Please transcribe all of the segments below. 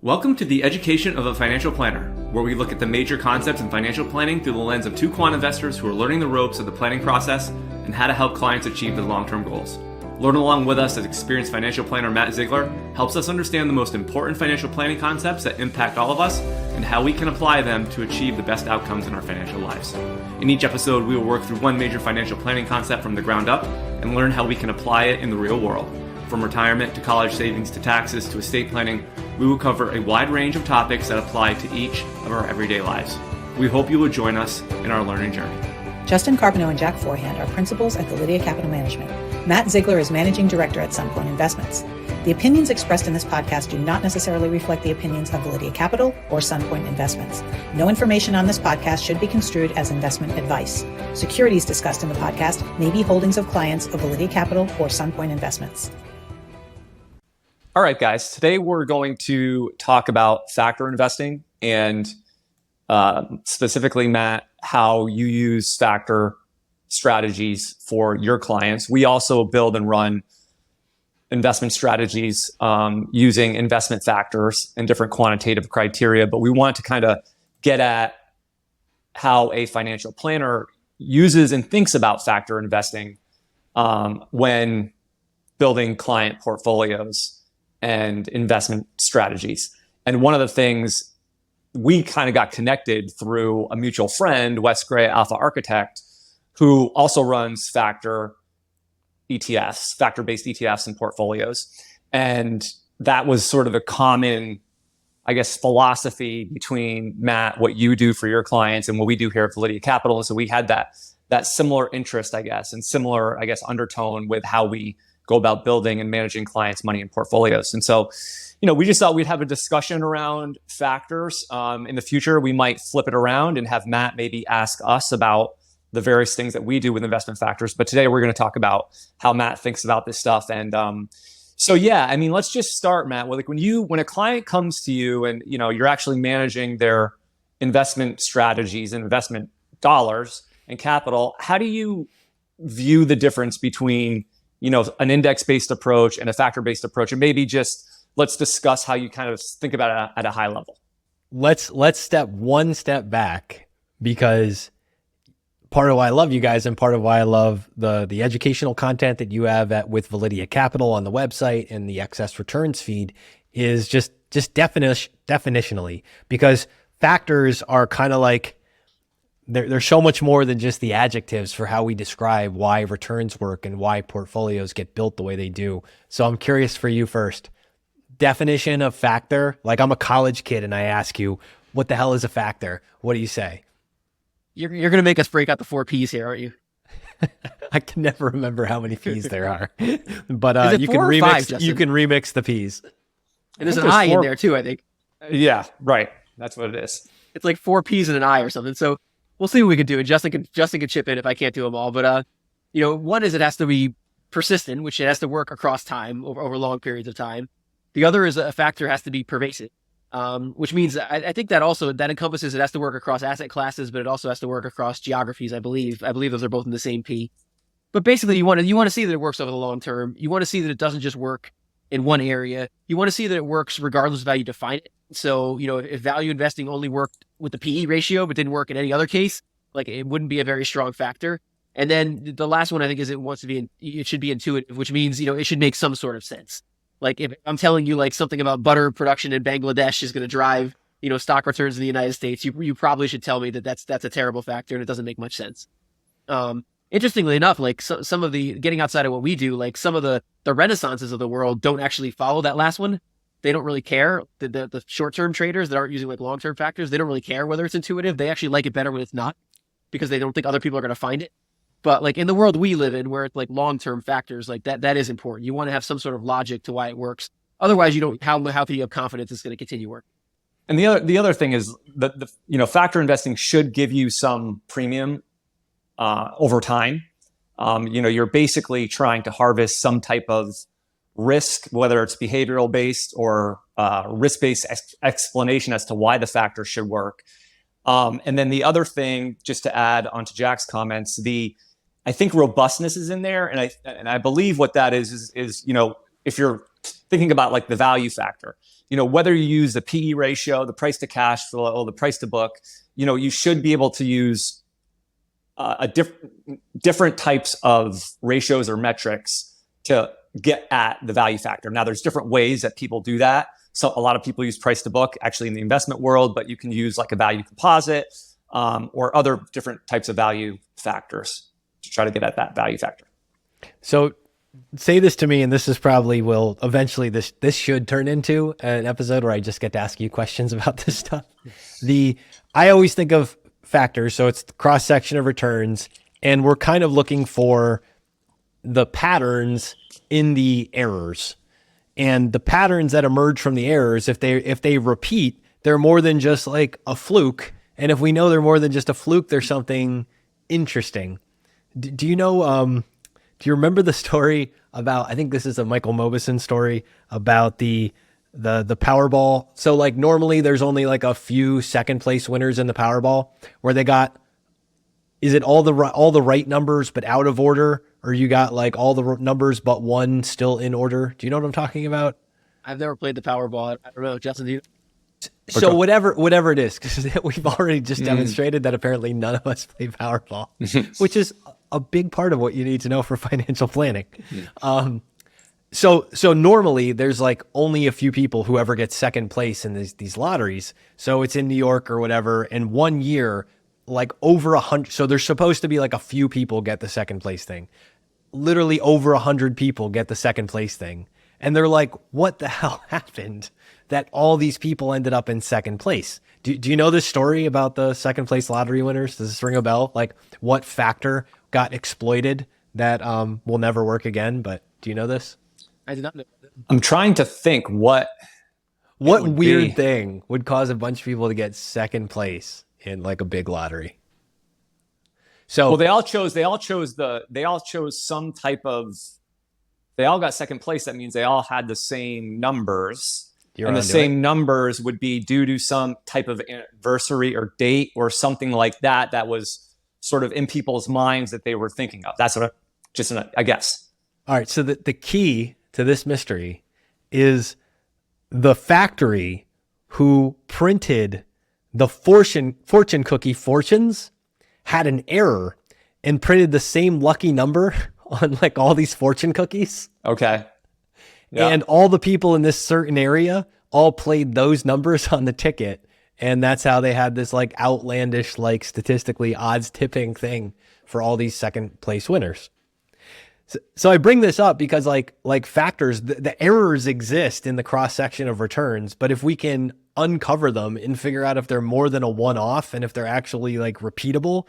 Welcome to the Education of a Financial Planner, where we look at the major concepts in financial planning through the lens of two quant investors who are learning the ropes of the planning process and how to help clients achieve their long-term goals. Learn along with us as experienced financial planner Matt Ziegler helps us understand the most important financial planning concepts that impact all of us and how we can apply them to achieve the best outcomes in our financial lives. In each episode, we will work through one major financial planning concept from the ground up and learn how we can apply it in the real world. From retirement to college savings to taxes to estate planning, we will cover a wide range of topics that apply to each of our everyday lives. We hope you will join us in our learning journey. Justin Carboneau and Jack Forehand are principals at Validea Capital Management. Matt Ziegler is managing director at Sunpoint Investments. The opinions expressed in this podcast do not necessarily reflect the opinions of Validea Capital or Sunpoint Investments. No information on this podcast should be construed as investment advice. Securities discussed in the podcast may be holdings of clients of Validea Capital or Sunpoint Investments. All right, guys, today we're going to talk about factor investing and specifically, Matt, how you use factor strategies for your clients. We also build and run investment strategies using investment factors and different quantitative criteria, but we want to kind of get at how a financial planner uses and thinks about factor investing when building client portfolios and investment strategies. And one of the things we kind of got connected through a mutual friend, Wes Gray, Alpha Architect, who also runs factor ETFs, factor-based ETFs and portfolios. And that was sort of a common, I guess, philosophy between Matt, what you do for your clients and what we do here at Validea Capital. So we had that similar interest, I guess, and similar, I guess, undertone with how we go about building and managing clients' money and portfolios. And so, we just thought we'd have a discussion around factors. In the future, we might flip it around and have Matt maybe ask us about the various things that we do with investment factors. But today we're going to talk about how Matt thinks about this stuff. And let's just start, Matt. Well, like when a client comes to you and you're actually managing their investment strategies and investment dollars and capital, how do you view the difference between an index-based approach and a factor-based approach? And maybe just let's discuss how you kind of think about it at a high level. Let's step one step back, because part of why I love you guys and part of why I love the educational content that you have with Validea Capital on the website and the excess returns feed is just definitionally, because factors are kind of like, There's so much more than just the adjectives for how we describe why returns work and why portfolios get built the way they do. So I'm curious for you first. Definition of factor. Like, I'm a college kid and I ask you, what the hell is a factor? What do you say? You're going to make us break out the 4 Ps here, aren't you? I can never remember how many Ps there are. But you can remix the Ps. And there's an I in there too, I think. Yeah, right. That's what it is. It's like 4 Ps and an I or something. So we'll see what we can do. And Justin can chip in if I can't do them all. But one is it has to be persistent, which it has to work across time over long periods of time. The other is a factor has to be pervasive, which means I think that encompasses it has to work across asset classes, but it also has to work across geographies. I believe those are both in the same P. But basically, you want to see that it works over the long term. You want to see that it doesn't just work in one area. You want to see that it works regardless of how you define it. So, if value investing only worked with the PE ratio, but didn't work in any other case, like, it wouldn't be a very strong factor. And then the last one I think is it should be intuitive, which means, it should make some sort of sense. Like, if I'm telling you like something about butter production in Bangladesh is going to drive, stock returns in the United States, you probably should tell me that that's a terrible factor and it doesn't make much sense. Interestingly enough, like some of the getting outside of what we do, like some of the renaissances of the world don't actually follow that last one. They don't really care. The short-term traders that aren't using like long-term factors, they don't really care whether it's intuitive. They actually like it better when it's not, because they don't think other people are going to find it. But like in the world we live in, where it's like long-term factors, like that is important. You want to have some sort of logic to why it works. Otherwise, you don't. How can you have confidence it's going to continue working? And the other thing is that factor investing should give you some premium over time. You're basically trying to harvest some type of risk, whether it's behavioral based or risk-based explanation as to why the factor should work. And then the other thing, just to add onto Jack's comments, I think robustness is in there, and I believe what that is if you're thinking about like the value factor, whether you use the PE ratio, the price to cash flow, the price to book, you should be able to use different types of ratios or metrics to get at the value factor. Now, there's different ways that people do that. So a lot of people use price to book actually in the investment world, but you can use like a value composite or other different types of value factors to try to get at that value factor. So say this to me, and this is probably will eventually, this should turn into an episode where I just get to ask you questions about this stuff. I always think of factors. So it's the cross section of returns, and we're kind of looking for the patterns in the errors. And the patterns that emerge from the errors, if they repeat, they're more than just like a fluke. And if we know they're more than just a fluke, there's something interesting. Do you know, do you remember the story about, I think this is a Michael Mauboussin story about the Powerball? So like normally there's only like a few second place winners in the Powerball where they got, is it all the right numbers but out of order? Or you got like all the numbers but one still in order? Do you know what I'm talking about? I've never played the Powerball. I don't know, Justin, do you? So whatever it is, because we've already just demonstrated that apparently none of us play Powerball, which is a big part of what you need to know for financial planning. So normally there's like only a few people who ever get second place in these lotteries. So it's in New York or whatever. And 1 year, like over 100. So there's supposed to be like a few people get the second place thing. Literally over 100 people get the second place thing. And they're like, what the hell happened that all these people ended up in second place? Do you know this story about the second place lottery winners? Does this ring a bell? Like what factor got exploited that will never work again? But do you know this? I did not know. I'm trying to think what weird thing would cause a bunch of people to get second place in like a big lottery. So well, they all chose some type of, they all got second place. That means they all had the same numbers. And the same numbers would be due to some type of anniversary or date or something like that that was sort of in people's minds that they were thinking of. That's what I guess. All right. So the key to this mystery is the factory who printed the fortune cookie fortunes had an error and printed the same lucky number on like all these fortune cookies. Okay. Yeah. And all the people in this certain area all played those numbers on the ticket. And that's how they had this like outlandish, like statistically odds tipping thing for all these second place winners. So I bring this up because like factors, the errors exist in the cross section of returns, but if we can uncover them and figure out if they're more than a one-off and if they're actually like repeatable,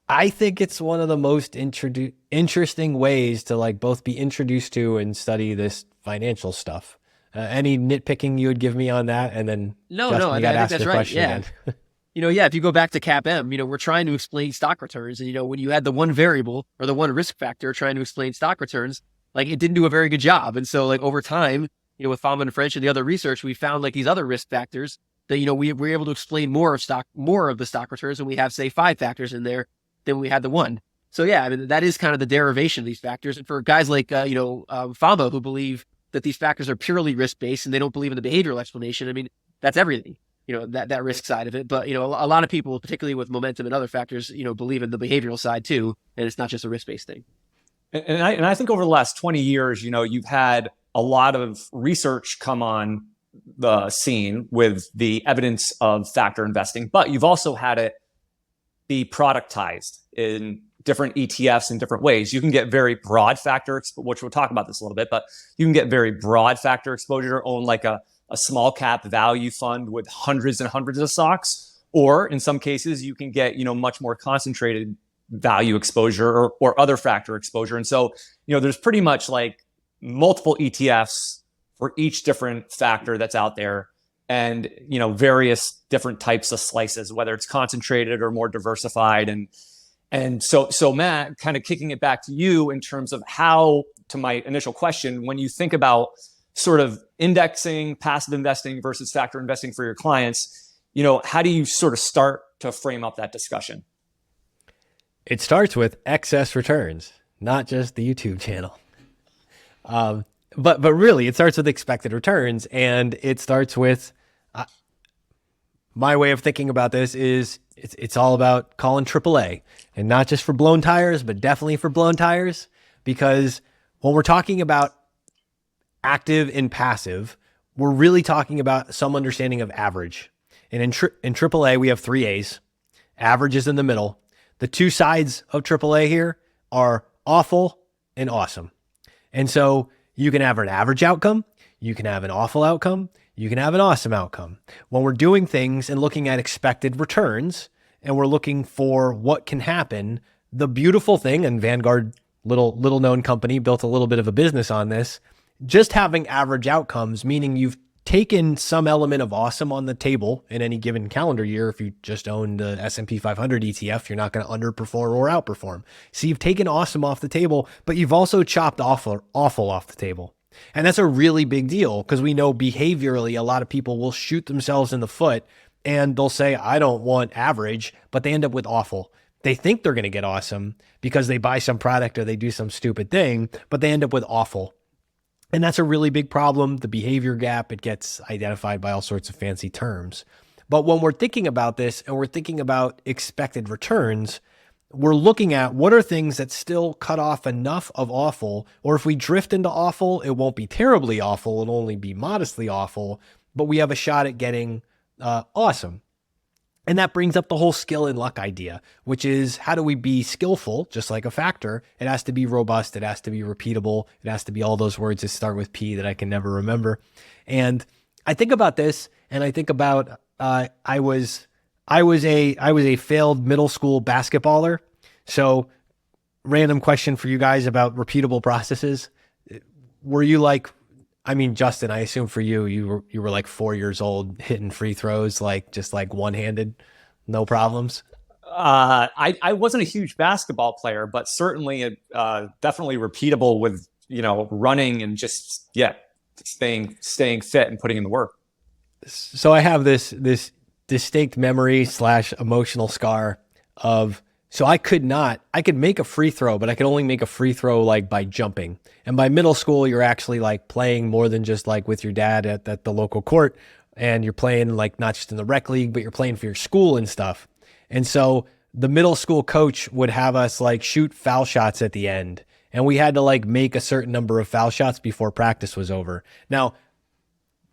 I think it's one of the most interesting ways to like both be introduced to and study this financial stuff. Any nitpicking you would give me on that? And then No, Justin, I you gotta think ask that's your right. question Yeah. again. If you go back to CAPM, we're trying to explain stock returns. And, when you had the one variable or the one risk factor trying to explain stock returns, like it didn't do a very good job. And so like over time, with Fama and French and the other research, we found like these other risk factors that, we were able to explain more of the stock returns. And we have, say, 5 factors in there than we had the one. So yeah, I mean, that is kind of the derivation of these factors. And for guys like, Fama who believe that these factors are purely risk-based and they don't believe in the behavioral explanation, I mean, that's everything. That risk side of it. But, a lot of people, particularly with momentum and other factors, believe in the behavioral side too. And it's not just a risk-based thing. And I think over the last 20 years, you've had a lot of research come on the scene with the evidence of factor investing, but you've also had it be productized in different ETFs in different ways. You can get very broad factor, which we'll talk about this a little bit, but you can get very broad factor exposure, own like a small cap value fund with hundreds and hundreds of stocks, or in some cases you can get much more concentrated value exposure or other factor exposure. And so there's pretty much like multiple ETFs for each different factor that's out there, and various different types of slices, whether it's concentrated or more diversified. And so Matt, kind of kicking it back to you in terms of how, to my initial question, when you think about sort of indexing, passive investing versus factor investing for your clients, how do you sort of start to frame up that discussion? It starts with excess returns, not just the YouTube channel. but really, it starts with expected returns, and it starts with my way of thinking about this is it's all about calling AAA, and not just for blown tires, but definitely for blown tires, because when we're talking about active and passive, we're really talking about some understanding of average. And in AAA, we have 3 A's. Average is in the middle. The 2 sides of AAA here are awful and awesome. And so you can have an average outcome, you can have an awful outcome, you can have an awesome outcome. When we're doing things and looking at expected returns, and we're looking for what can happen, the beautiful thing, and Vanguard, little known company, built a little bit of a business on this, just having average outcomes, meaning you've taken some element of awesome on the table in any given calendar year. If you just own the S&P 500 ETF, you're not going to underperform or outperform. So you've taken awesome off the table, but you've also chopped awful off the table. And that's a really big deal, because we know behaviorally, a lot of people will shoot themselves in the foot and they'll say, I don't want average, but they end up with awful. They think they're going to get awesome because they buy some product or they do some stupid thing, but they end up with awful. And that's a really big problem. The behavior gap, it gets identified by all sorts of fancy terms. But when we're thinking about this and we're thinking about expected returns, we're looking at what are things that still cut off enough of awful, or if we drift into awful, it won't be terribly awful, it'll only be modestly awful, but we have a shot at getting awesome. And that brings up the whole skill and luck idea, which is how do we be skillful, just like a factor? It has to be robust. It has to be repeatable. It has to be all those words that start with P that I can never remember. And I think about this, and I think about I was a failed middle school basketballer. So random question for you guys about repeatable processes. Were you like, I mean, Justin, I assume for you, you were like 4 years old hitting free throws, like just like one-handed, no problems? I wasn't a huge basketball player, but certainly definitely repeatable with, running and just, staying fit and putting in the work. So I have this distinct memory / emotional scar of, so I could make a free throw, but I could only make a free throw like by jumping. And by middle school, you're actually like playing more than just like with your dad at the local court. And you're playing like not just in the rec league, but you're playing for your school and stuff. And so the middle school coach would have us like shoot foul shots at the end. And we had to like make a certain number of foul shots before practice was over. Now,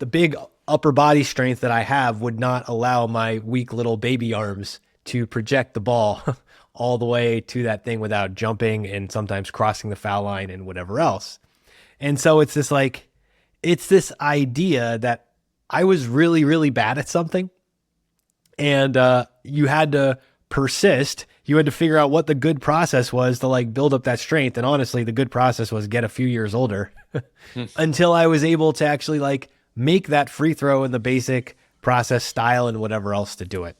the big upper body strength that I have would not allow my weak little baby arms to project the ball all the way to that thing without jumping and sometimes crossing the foul line and whatever else. And so it's this idea that I was really, really bad at something, and you had to persist. You had to figure out what the good process was to like build up that strength. And honestly, the good process was get a few years older until I was able to actually like make that free throw in the basic process style and whatever else to do it.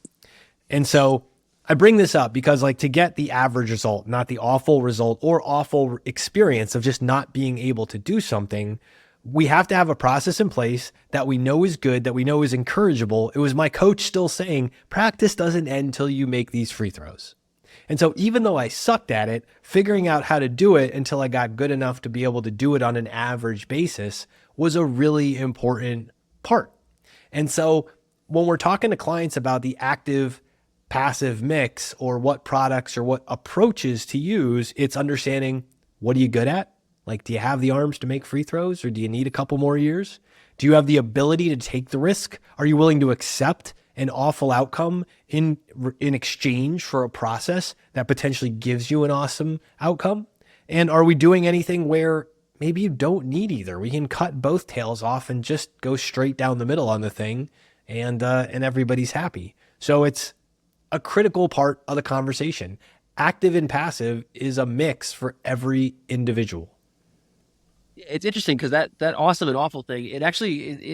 And so I bring this up because like to get the average result, not the awful result or awful experience of just not being able to do something, we have to have a process in place that we know is good, that we know is encourageable. It was my coach still saying, practice doesn't end until you make these free throws. And so even though I sucked at it, figuring out how to do it until I got good enough to be able to do it on an average basis was a really important part. And so when we're talking to clients about the active passive mix or what products or what approaches to use, it's understanding, what are you good at? Like, do you have the arms to make free throws, or do you need a couple more years? Do you have the ability to take the risk? Are you willing to accept an awful outcome in exchange for a process that potentially gives you an awesome outcome? And are we doing anything where maybe you don't need either? We can cut both tails off and just go straight down the middle on the thing, and everybody's happy. So it's a critical part of the conversation. Active and passive is a mix for every individual. It's interesting because that awesome and awful thing, it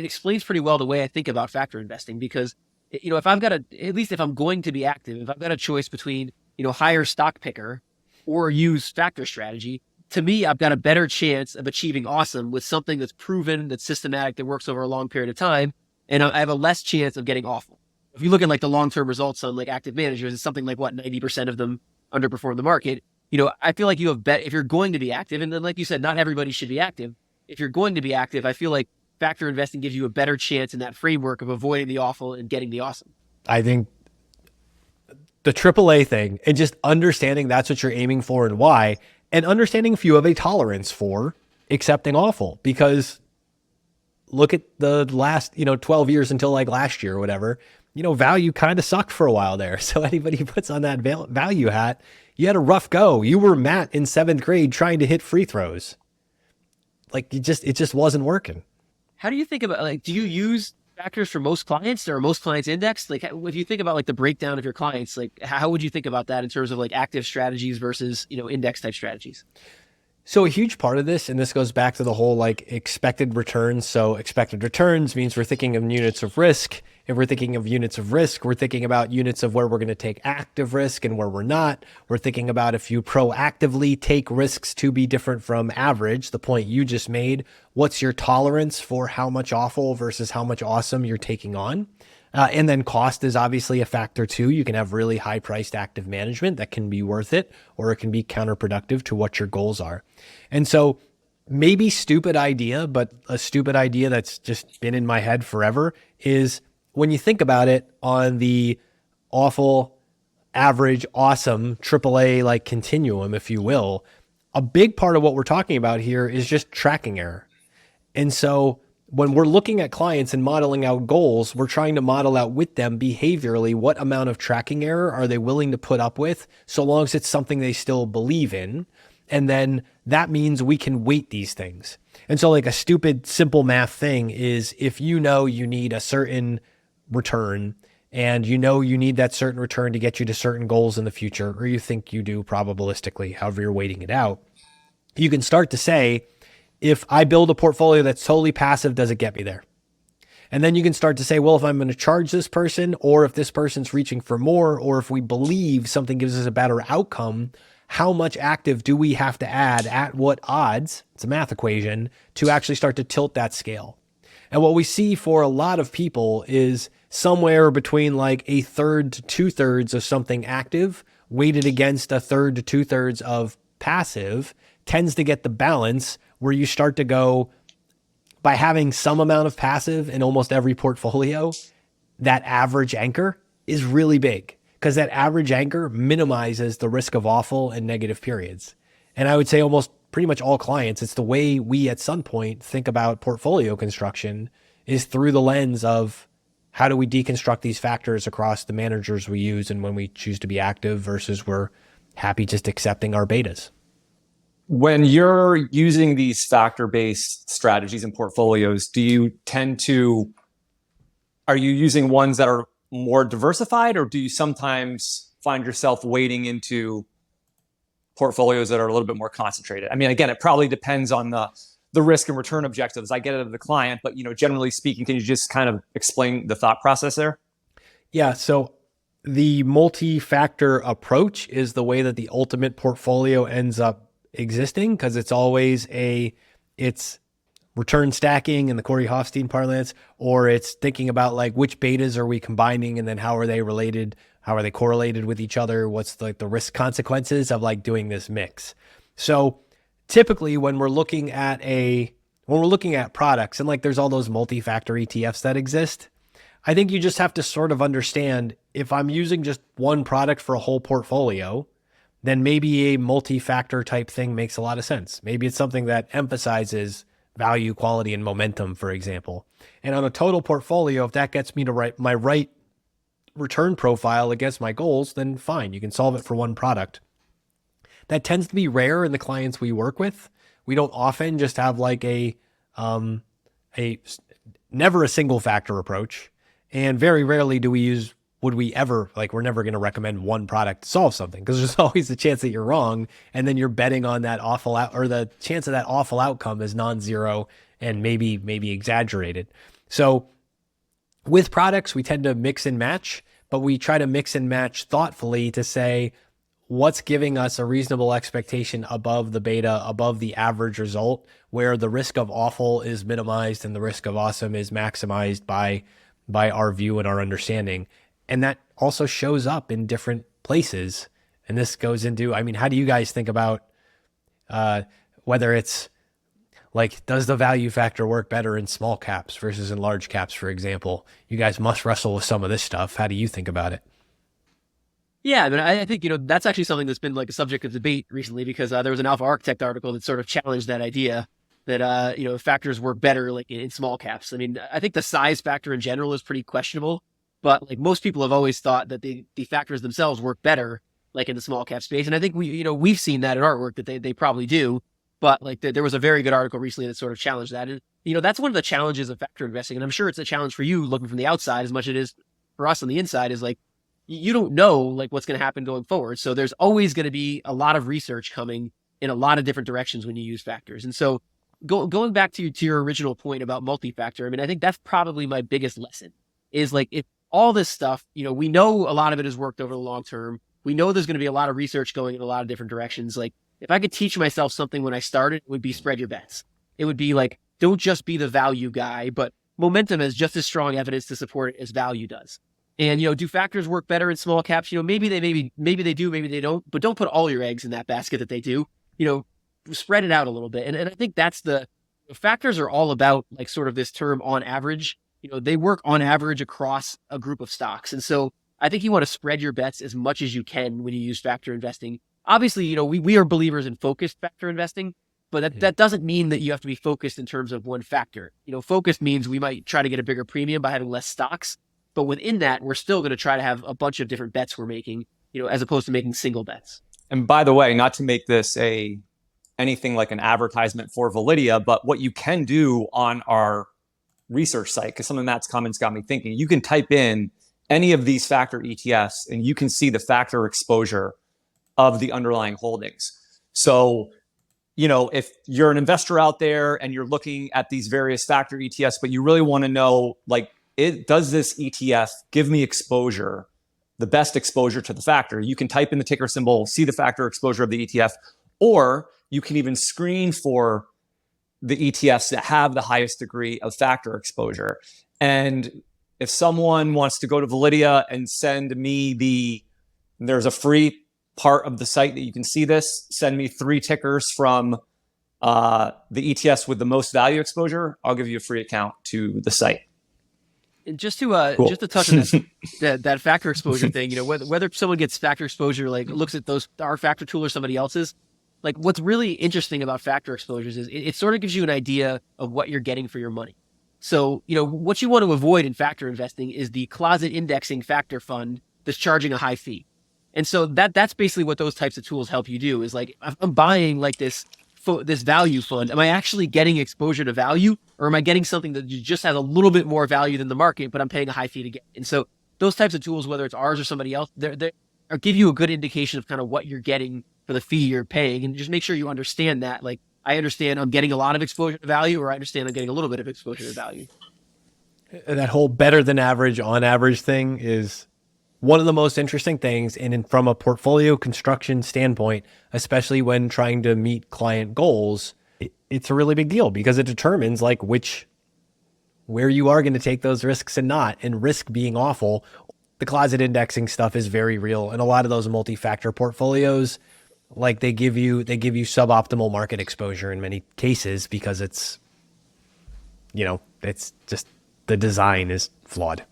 explains pretty well the way I think about factor investing, because, if I've got at least if I'm going to be active, if I've got a choice between, hire stock picker or use factor strategy, to me, I've got a better chance of achieving awesome with something that's proven, that's systematic, that works over a long period of time. And I have a less chance of getting awful. If you look at like the long-term results on like active managers, it's something like 90% of them underperform the market. I feel like you have bet if you're going to be active, and then like you said, not everybody should be active. if you're going to be active, I feel like factor investing gives you a better chance in that framework of avoiding the awful and getting the awesome. I think the AAA thing and just understanding that's what you're aiming for and why, and understanding if you have a tolerance for accepting awful, because look at the last, 12 years until like last year or whatever, value kind of sucked for a while there. So anybody who puts on that value hat, you had a rough go. You were Matt in 7th grade trying to hit free throws. Like it just wasn't working. How do you think about, like, do you use factors for most clients, or are most clients indexed? Like, if you think about like the breakdown of your clients, like how would you think about that in terms of like active strategies versus, index type strategies? So a huge part of this, and this goes back to the whole like expected returns. So expected returns means we're thinking of units of risk. If we're thinking of units of risk, we're thinking about units of where we're going to take active risk and where we're not. We're thinking about if you proactively take risks to be different from average, the point you just made, what's your tolerance for how much awful versus how much awesome you're taking on? And then cost is obviously a factor too. You can have really high priced active management that can be worth it, or it can be counterproductive to what your goals are. And so maybe stupid idea, but a stupid idea that's just been in my head forever is when you think about it on the awful, average, awesome, AAA like continuum, if you will, a big part of what we're talking about here is just tracking error. And so when we're looking at clients and modeling out goals, we're trying to model out with them behaviorally what amount of tracking error are they willing to put up with, so long as it's something they still believe in. And then that means we can weight these things. And so like a stupid, simple math thing is if you need a certain return and you need that certain return to get you to certain goals in the future, or you think you do probabilistically, however you're weighting it out, you can start to say, if I build a portfolio that's totally passive, does it get me there? And then you can start to say, well, if I'm going to charge this person, or if this person's reaching for more, or if we believe something gives us a better outcome, how much active do we have to add at what odds, it's a math equation, to actually start to tilt that scale? And what we see for a lot of people is somewhere between like 1/3 to 2/3 of something active weighted against 1/3 to 2/3 of passive tends to get the balance where you start to go, by having some amount of passive in almost every portfolio, that average anchor is really big, because that average anchor minimizes the risk of awful and negative periods. And I would say almost pretty much all clients, it's the way we at Sunpoint think about portfolio construction, is through the lens of how do we deconstruct these factors across the managers we use and when we choose to be active versus we're happy just accepting our betas. When you're using these factor-based strategies and portfolios, are you using ones that are more diversified, or do you sometimes find yourself wading into portfolios that are a little bit more concentrated? I mean, again, it probably depends on the risk and return objectives. I get it of the client, but generally speaking, can you just kind of explain the thought process there? Yeah. So the multi-factor approach is the way that the ultimate portfolio ends up existing, because it's always it's return stacking in the Corey Hofstein parlance, or it's thinking about like which betas are we combining and then how are they related? How are they correlated with each other? What's like the risk consequences of like doing this mix? So typically when we're looking at products, and like there's all those multi-factor ETFs that exist, I think you just have to sort of understand, if I'm using just one product for a whole portfolio, then maybe a multi-factor type thing makes a lot of sense. Maybe it's something that emphasizes value, quality, and momentum, for example. And on a total portfolio, if that gets me to my right return profile against my goals, then fine, you can solve it for one product. That tends to be rare in the clients we work with. We don't often just have like never a single factor approach. And very rarely would we ever, like, we're never going to recommend one product to solve something, because there's always the chance that you're wrong. And then you're betting on that or the chance of that awful outcome is non-zero and maybe exaggerated. So with products, we tend to mix and match, but we try to mix and match thoughtfully to say, what's giving us a reasonable expectation above the beta, above the average result, where the risk of awful is minimized and the risk of awesome is maximized by our view and our understanding. And that also shows up in different places. And this goes into, I mean, how do you guys think about whether it's Like, does the value factor work better in small caps versus in large caps, for example? You guys must wrestle with some of this stuff. How do you think about it? Yeah, I mean, I think, that's actually something that's been like a subject of debate recently because there was an Alpha Architect article that sort of challenged that idea that, factors work better like in small caps. I mean, I think the size factor in general is pretty questionable, but like most people have always thought that the factors themselves work better like in the small cap space. And I think we've seen that in our work that they probably do, but like there was a very good article recently that sort of challenged that. And, that's one of the challenges of factor investing. And I'm sure it's a challenge for you looking from the outside as much as it is for us on the inside is like, you don't know like what's going to happen going forward. So there's always going to be a lot of research coming in a lot of different directions when you use factors. And so going back to your original point about multi-factor, I mean, I think that's probably my biggest lesson is like, if all this stuff, we know a lot of it has worked over the long term. We know there's going to be a lot of research going in a lot of different directions. Like if I could teach myself something when I started, it would be spread your bets. It would be like, don't just be the value guy, but momentum has just as strong evidence to support it as value does. And, do factors work better in small caps? Maybe they do, maybe they don't, but don't put all your eggs in that basket that they do, spread it out a little bit. And I think that's factors are all about like sort of this term on average, they work on average across a group of stocks. And so I think you want to spread your bets as much as you can when you use factor investing. Obviously, we are believers in focused factor investing, but that doesn't mean that you have to be focused in terms of one factor. Focused means we might try to get a bigger premium by having less stocks. But within that, we're still going to try to have a bunch of different bets we're making, as opposed to making single bets. And by the way, not to make this anything like an advertisement for Validia, but what you can do on our research site, because some of Matt's comments got me thinking, you can type in any of these factor ETFs and you can see the factor exposure of the underlying holdings. So, if you're an investor out there and you're looking at these various factor ETFs, but you really want to know, like, does this ETF give me exposure, the best exposure to the factor? You can type in the ticker symbol, see the factor exposure of the ETF, or you can even screen for the ETFs that have the highest degree of factor exposure. And if someone wants to go to Validia and send me there's a free part of the site that you can see this, send me 3 tickers from the ETFs with the most value exposure, I'll give you a free account to the site. And just to touch on that factor exposure thing, whether someone gets factor exposure, like looks at our factor tool or somebody else's, like what's really interesting about factor exposures is it sort of gives you an idea of what you're getting for your money. So, what you want to avoid in factor investing is the closet indexing factor fund that's charging a high fee. And so that's basically what those types of tools help you do is like, if I'm buying like this value fund, am I actually getting exposure to value, or am I getting something that just has a little bit more value than the market, but I'm paying a high fee to get? And so those types of tools, whether it's ours or somebody else, they give you a good indication of kind of what you're getting for the fee you're paying, and just make sure you understand that. Like, I understand I'm getting a lot of exposure to value, or I understand I'm getting a little bit of exposure to value. That whole better than average on average thing is one of the most interesting things. And from a portfolio construction standpoint, especially when trying to meet client goals, it's a really big deal because it determines like where you are going to take those risks and not. And risk being awful, the closet indexing stuff is very real. And a lot of those multi-factor portfolios, like they give you suboptimal market exposure in many cases because it's just the design is flawed.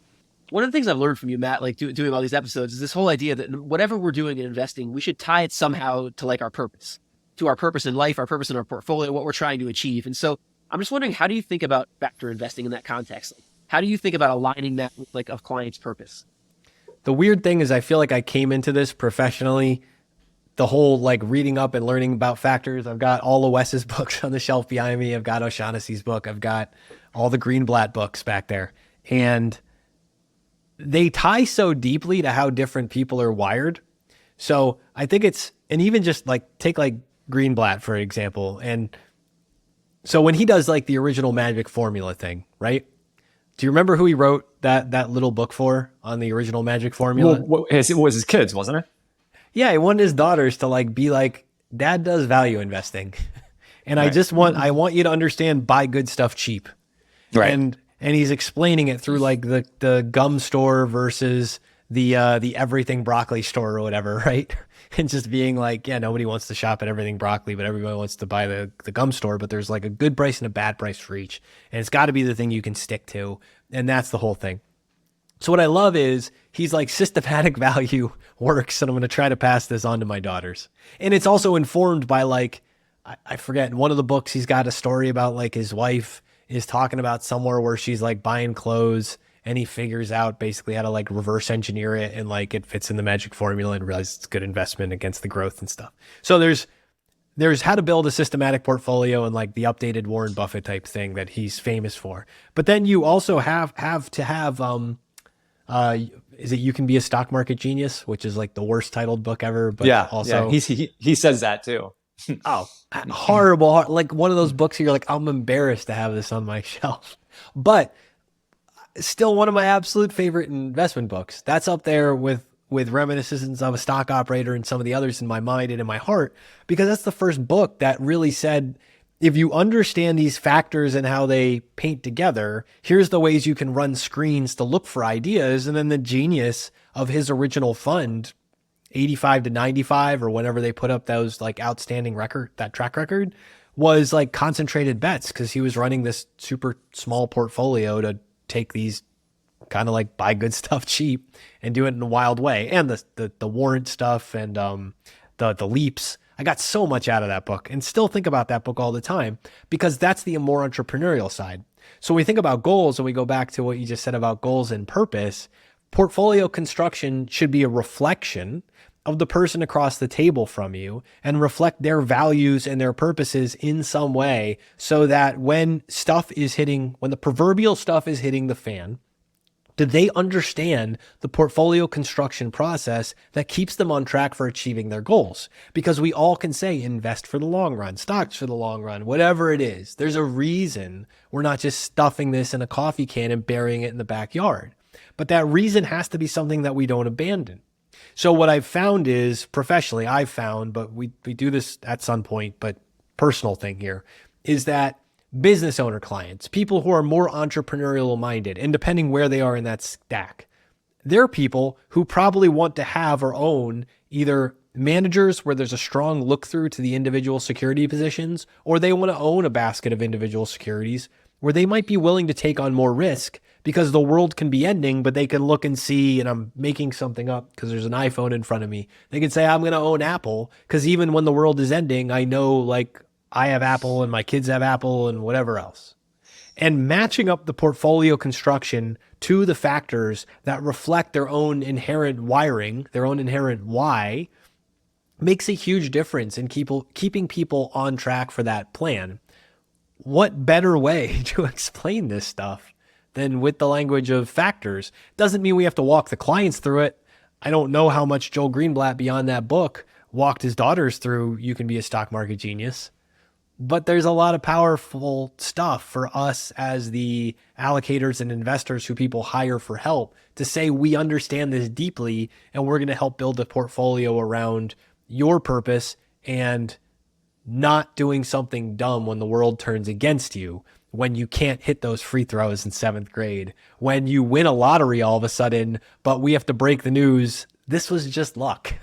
One of the things I've learned from you, Matt, like doing all these episodes, is this whole idea that whatever we're doing in investing, we should tie it somehow to like our purpose in life, our purpose in our portfolio, what we're trying to achieve. And so I'm just wondering, how do you think about factor investing in that context? Like, how do you think about aligning that with like a client's purpose? The weird thing is I feel like I came into this professionally, the whole like reading up and learning about factors. I've got all of Wes's books on the shelf behind me. I've got O'Shaughnessy's book. I've got all the Greenblatt books back there. And they tie so deeply to how different people are wired. So I think and even just like take like Greenblatt, for example. And so when he does like the original magic formula thing, right? Do you remember who he wrote that little book for on the original magic formula? Well, it was his kids, wasn't it? Yeah, he wanted his daughters to like be like, Dad does value investing. And right. I want you to understand, buy good stuff cheap. Right. And he's explaining it through like the gum store versus the everything broccoli store or whatever, right? And just being like, yeah, nobody wants to shop at everything broccoli, but everybody wants to buy the gum store. But there's like a good price and a bad price for each, and it's got to be the thing you can stick to, and that's the whole thing. So what I love is he's like, systematic value works, and I'm going to try to pass this on to my daughters. And it's also informed by like, I forget, in one of the books, he's got a story about like his wife is talking about somewhere where she's like buying clothes, and he figures out basically how to like reverse engineer it, and like it fits in the magic formula, and realizes it's good investment against the growth and stuff. So there's how to build a systematic portfolio and like the updated Warren Buffett type thing that he's famous for. But then you also have to have is it You Can Be a Stock Market Genius, which is like the worst titled book ever, but also he says that too. Oh, horrible. Like one of those books you're like, I'm embarrassed to have this on my shelf, but still one of my absolute favorite investment books. That's up there with Reminiscences of a Stock Operator and some of the others in my mind and in my heart, because that's the first book that really said, if you understand these factors and how they paint together, here's the ways you can run screens to look for ideas. And then the genius of his original fund, 85 to 95, or whenever they put up those like outstanding that track record, was like concentrated bets, because he was running this super small portfolio to take these kind of like buy good stuff cheap and do it in a wild way. And the warrant stuff and the leaps. I got so much out of that book, and still think about that book all the time, because that's the more entrepreneurial side. So when we think about goals, and we go back to what you just said about goals and purpose, portfolio construction should be a reflection of the person across the table from you, and reflect their values and their purposes in some way, so that when the proverbial stuff is hitting the fan, do they understand the portfolio construction process that keeps them on track for achieving their goals? Because we all can say invest for the long run, stocks for the long run, whatever it is. There's a reason we're not just stuffing this in a coffee can and burying it in the backyard. But that reason has to be something that we don't abandon. So what I've found is, professionally, but we do this at some point, but personal thing here, is that business owner clients, people who are more entrepreneurial minded, and depending where they are in that stack, they're people who probably want to have or own either managers where there's a strong look through to the individual security positions, or they want to own a basket of individual securities where they might be willing to take on more risk, because the world can be ending, but they can look and see, and I'm making something up because there's an iPhone in front of me. They can say, I'm going to own Apple, because even when the world is ending, I know like I have Apple and my kids have Apple and whatever else. And matching up the portfolio construction to the factors that reflect their own inherent wiring, their own inherent why, makes a huge difference in keeping people on track for that plan. What better way to explain this stuff than with the language of factors? Doesn't mean we have to walk the clients through it. I don't know how much Joel Greenblatt, beyond that book, walked his daughters through You Can Be a Stock Market Genius. But there's a lot of powerful stuff for us as the allocators and investors who people hire for help to say, we understand this deeply, and we're going to help build a portfolio around your purpose, and not doing something dumb when the world turns against you, when you can't hit those free throws in 7th grade, when you win a lottery all of a sudden, but we have to break the news, this was just luck.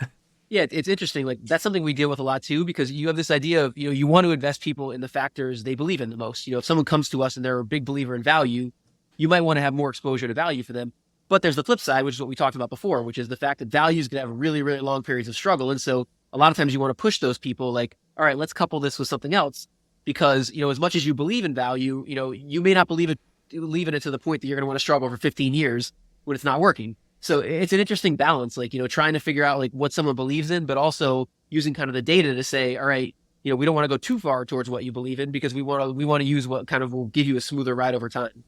Yeah, it's interesting. Like, that's something we deal with a lot too, because you have this idea of, you want to invest people in the factors they believe in the most. If someone comes to us and they're a big believer in value, you might want to have more exposure to value for them. But there's the flip side, which is what we talked about before, which is the fact that value is going to have really, really long periods of struggle. And so a lot of times you want to push those people like, all right, let's couple this with something else, because, as much as you believe in value, you may not believe in it to the point that you're going to want to struggle for 15 years when it's not working. So it's an interesting balance, like, trying to figure out like what someone believes in, but also using kind of the data to say, all right, we don't want to go too far towards what you believe in, because we want to use what kind of will give you a smoother ride over time.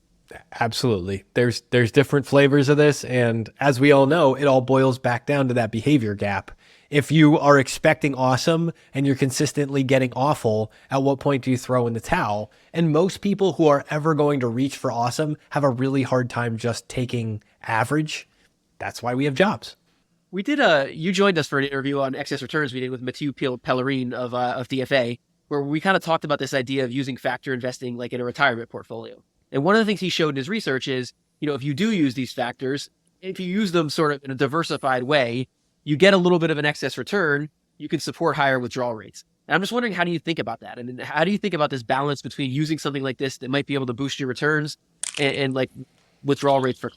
Absolutely. There's different flavors of this. And as we all know, it all boils back down to that behavior gap. If you are expecting awesome and you're consistently getting awful, at what point do you throw in the towel? And most people who are ever going to reach for awesome have a really hard time just taking average. That's why we have jobs. We did you joined us for an interview on excess returns we did with Mathieu Pellerine of DFA, where we kind of talked about this idea of using factor investing like in a retirement portfolio. And one of the things he showed in his research is, if you do use these factors, if you use them sort of in a diversified way, you get a little bit of an excess return. You can support higher withdrawal rates. And I'm just wondering, how do you think about that? And how do you think about this balance between using something like this that might be able to boost your returns and like withdrawal rates for?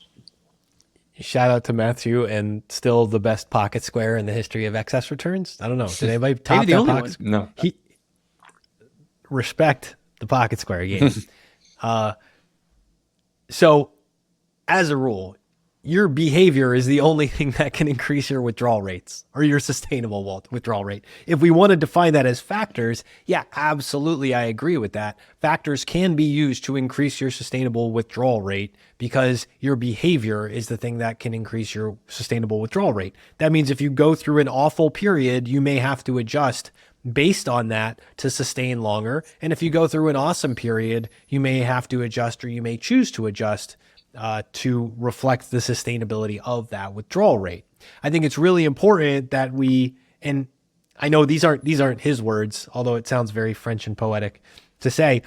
Shout out to Matthew, and still the best pocket square in the history of excess returns. I don't know. Did anybody top Maybe the that only pocket one. square? No. Respect the pocket square game. So as a rule, your behavior is the only thing that can increase your withdrawal rates or your sustainable withdrawal rate. If we want to define that as factors, yeah, absolutely, I agree with that. Factors can be used to increase your sustainable withdrawal rate because your behavior is the thing that can increase your sustainable withdrawal rate. That means if you go through an awful period, you may have to adjust based on that to sustain longer. And if you go through an awesome period, you may have to adjust, or you may choose to adjust to reflect the sustainability of that withdrawal rate. I think it's really important that we, and I know these aren't his words, although it sounds very French and poetic to say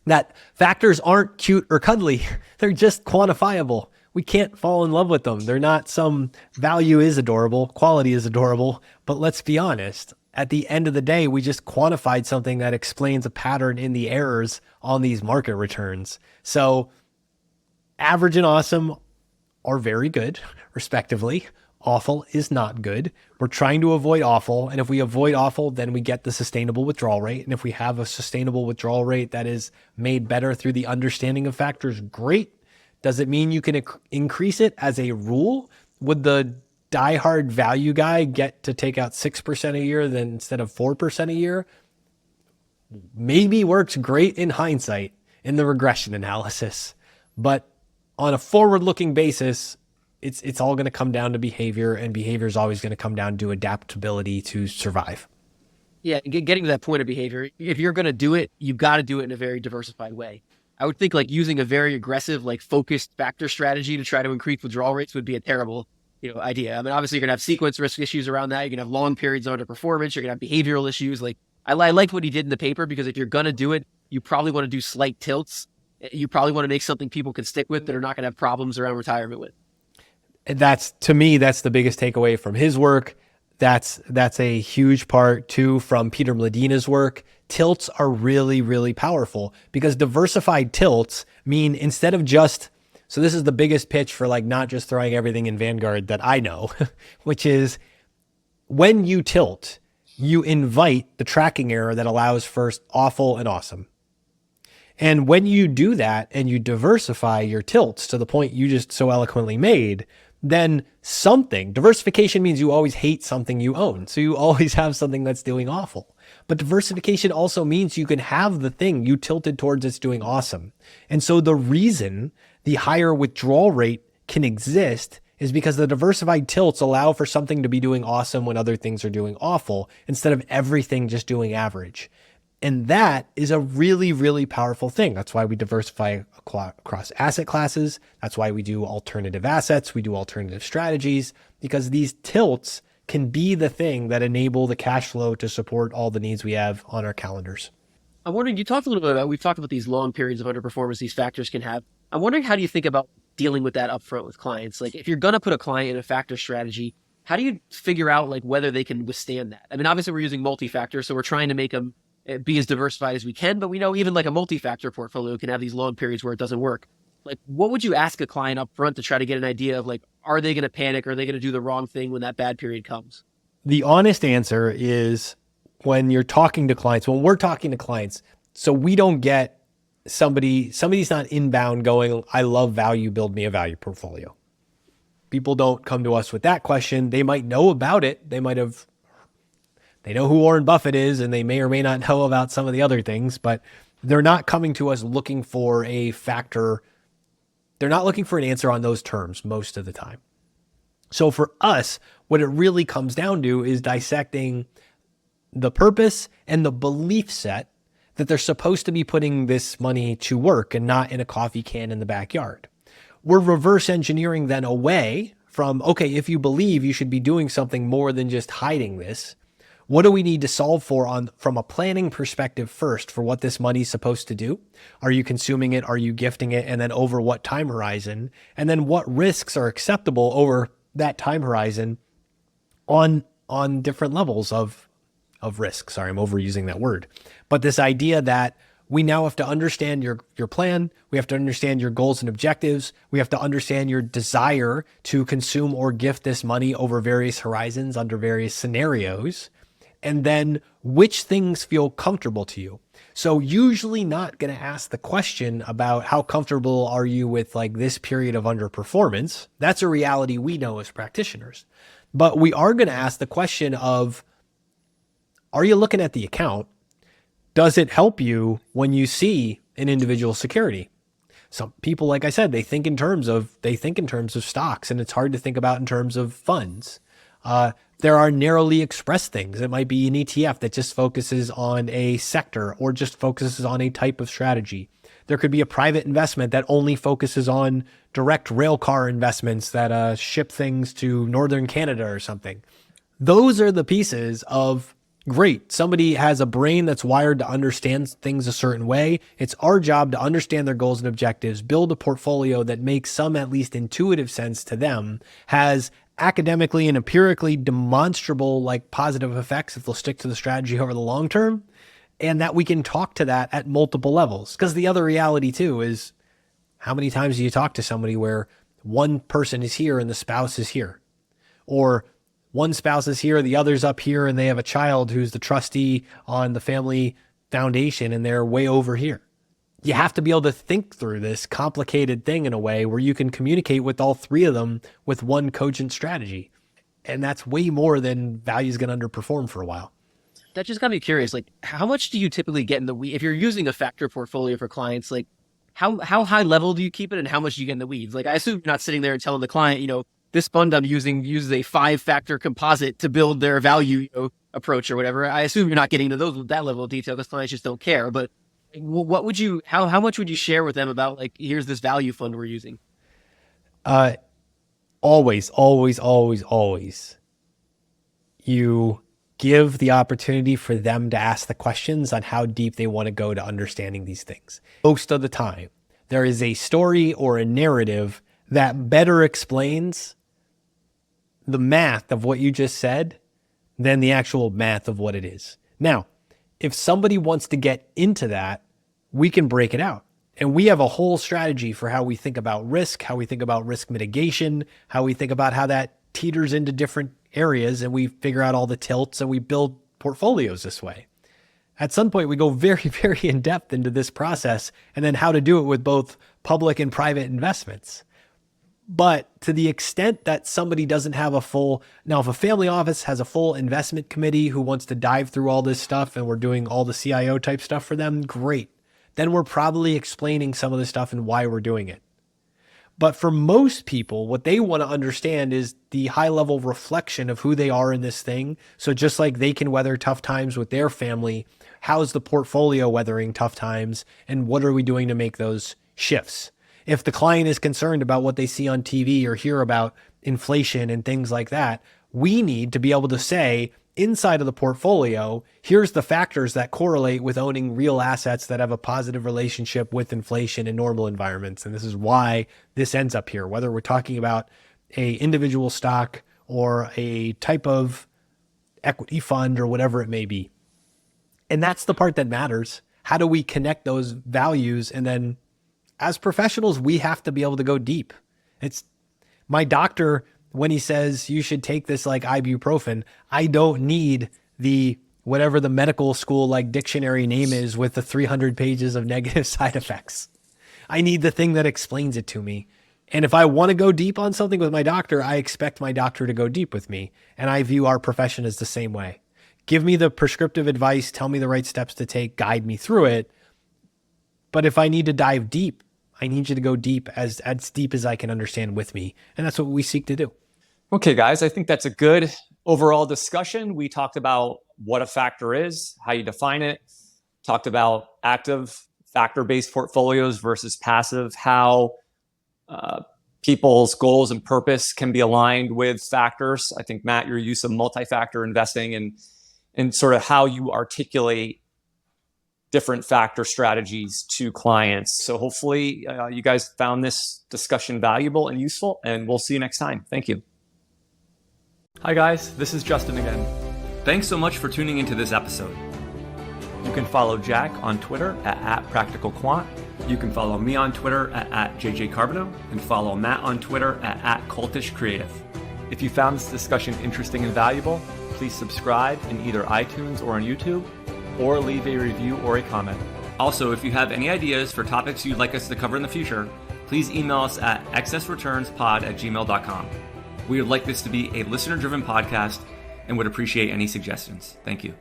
that factors aren't cute or cuddly. They're just quantifiable. We can't fall in love with them. They're not some value is adorable, quality is adorable, but let's be honest. At the end of the day, we just quantified something that explains a pattern in the errors on these market returns. So average and awesome are very good, respectively. Awful is not good. We're trying to avoid awful. And if we avoid awful, then we get the sustainable withdrawal rate. And if we have a sustainable withdrawal rate that is made better through the understanding of factors, great. Does it mean you can increase it as a rule? Would the diehard value guy get to take out 6% a year then instead of 4% a year? Maybe works great in hindsight in the regression analysis, but on a forward-looking basis, it's all going to come down to behavior, and behavior is always going to come down to adaptability to survive. Yeah, getting to that point of behavior, if you're going to do it, you've got to do it in a very diversified way. I would think like using a very aggressive, like focused factor strategy to try to increase withdrawal rates would be a terrible idea. I mean, obviously you're gonna have sequence risk issues around that. You're gonna have long periods of underperformance. You're gonna have behavioral issues. Like I liked what he did in the paper, because if you're gonna do it, you probably want to do slight tilts. You probably want to make something people can stick with that are not gonna have problems around retirement with. And that's, to me, that's the biggest takeaway from his work. That's a huge part too from Peter Mladina's work. Tilts are really, really powerful, because diversified tilts mean instead of just, so this is the biggest pitch for like not just throwing everything in Vanguard that I know, which is when you tilt, you invite the tracking error that allows for awful and awesome. And when you do that and you diversify your tilts to the point you just so eloquently made, then diversification means you always hate something you own. So you always have something that's doing awful. But diversification also means you can have the thing you tilted towards that's doing awesome. And so the reason the higher withdrawal rate can exist is because the diversified tilts allow for something to be doing awesome when other things are doing awful, instead of everything just doing average. And that is a really, really powerful thing. That's why we diversify across asset classes. That's why we do alternative assets. We do alternative strategies, because these tilts can be the thing that enable the cash flow to support all the needs we have on our calendars. I'm wondering, we've talked about these long periods of underperformance these factors can have. I'm wondering, how do you think about dealing with that upfront with clients? Like if you're going to put a client in a factor strategy, how do you figure out like whether they can withstand that? I mean, obviously we're using multi-factor, so we're trying to make them be as diversified as we can, but we know even like a multi-factor portfolio can have these long periods where it doesn't work. Like what would you ask a client up front to try to get an idea of like, are they going to panic? Are they going to do the wrong thing when that bad period comes? The honest answer is, when we're talking to clients, so we don't get somebody's not inbound going, I love value, build me a value portfolio. People don't come to us with that question. They might know about it. They know who Warren Buffett is, and they may or may not know about some of the other things, but they're not coming to us looking for a factor. They're not looking for an answer on those terms most of the time. So for us, what it really comes down to is dissecting the purpose and the belief set that they're supposed to be putting this money to work and not in a coffee can in the backyard. We're reverse engineering then away from, okay, if you believe you should be doing something more than just hiding this, What do we need to solve for from a planning perspective first for what this money's supposed to do? Are you consuming it? Are you gifting it? And then over what time horizon? And then what risks are acceptable over that time horizon on different levels of risk. Sorry, I'm overusing that word. But this idea that we now have to understand your plan. We have to understand your goals and objectives. We have to understand your desire to consume or gift this money over various horizons under various scenarios. And then which things feel comfortable to you. So usually not going to ask the question about how comfortable are you with like this period of underperformance. That's a reality we know as practitioners. But we are going to ask the question of, are you looking at the account? Does it help you when you see an individual security? Some people, like I said, they think in terms of stocks, and it's hard to think about in terms of funds. There are narrowly expressed things. It might be an ETF that just focuses on a sector or just focuses on a type of strategy. There could be a private investment that only focuses on direct rail car investments that ship things to northern Canada or something. Those are the pieces of, great, somebody has a brain that's wired to understand things a certain way. It's our job to understand their goals and objectives, build a portfolio that makes some at least intuitive sense to them, has academically and empirically demonstrable like positive effects if they'll stick to the strategy over the long term, and that we can talk to that at multiple levels. Because the other reality too is, how many times do you talk to somebody where one person is here and the spouse is here? Or one spouse is here, the other's up here, and they have a child who's the trustee on the family foundation and they're way over here. You have to be able to think through this complicated thing in a way where you can communicate with all three of them with one cogent strategy. And that's way more than value's going to underperform for a while. That just got me curious. Like, how much do you typically get in the weeds? If you're using a factor portfolio for clients, like how high level do you keep it and how much do you get in the weeds? Like, I assume you're not sitting there and telling the client, this fund I'm using uses a 5-factor composite to build their value approach or whatever. I assume you're not getting into that level of detail because clients just don't care. But what would you, how much would you share with them about like, here's this value fund we're using? Always. You give the opportunity for them to ask the questions on how deep they want to go to understanding these things. Most of the time, there is a story or a narrative that better explains the math of what you just said than the actual math of what it is. Now, if somebody wants to get into that, we can break it out. And we have a whole strategy for how we think about risk, how we think about risk mitigation, how we think about how that teeters into different areas, and we figure out all the tilts and we build portfolios this way. At some point, we go very, very in depth into this process and then how to do it with both public and private investments. But to the extent that somebody doesn't have if a family office has a full investment committee who wants to dive through all this stuff and we're doing all the CIO type stuff for them, great. Then we're probably explaining some of the stuff and why we're doing it. But for most people, what they want to understand is the high level reflection of who they are in this thing. So just like they can weather tough times with their family, how's the portfolio weathering tough times? And what are we doing to make those shifts? If the client is concerned about what they see on TV or hear about inflation and things like that, we need to be able to say, inside of the portfolio, here's the factors that correlate with owning real assets that have a positive relationship with inflation in normal environments. And this is why this ends up here, whether we're talking about a individual stock or a type of equity fund or whatever it may be. And that's the part that matters. How do we connect those values? And then as professionals, we have to be able to go deep. It's my doctor, when he says you should take this like ibuprofen, I don't need the whatever the medical school like dictionary name is with the 300 pages of negative side effects. I need the thing that explains it to me. And if I want to go deep on something with my doctor, I expect my doctor to go deep with me. And I view our profession as the same way. Give me the prescriptive advice, tell me the right steps to take, guide me through it. But if I need to dive deep, I need you to go deep as deep as I can understand with me. And that's what we seek to do. Okay, guys, I think that's a good overall discussion. We talked about what a factor is, how you define it, talked about active factor-based portfolios versus passive, how people's goals and purpose can be aligned with factors. I think, Matt, your use of multi-factor investing and and sort of how you articulate different factor strategies to clients. So hopefully you guys found this discussion valuable and useful, and we'll see you next time. Thank you. Hi guys, this is Justin again. Thanks so much for tuning into this episode. You can follow Jack on Twitter at @PracticalQuant. You can follow me on Twitter at JJCarbonneau, and follow Matt on Twitter at @CultishCreative. If you found this discussion interesting and valuable, please subscribe in either iTunes or on YouTube, or leave a review or a comment. Also, if you have any ideas for topics you'd like us to cover in the future, please email us at excessreturnspod@gmail.com. We would like this to be a listener-driven podcast and would appreciate any suggestions. Thank you.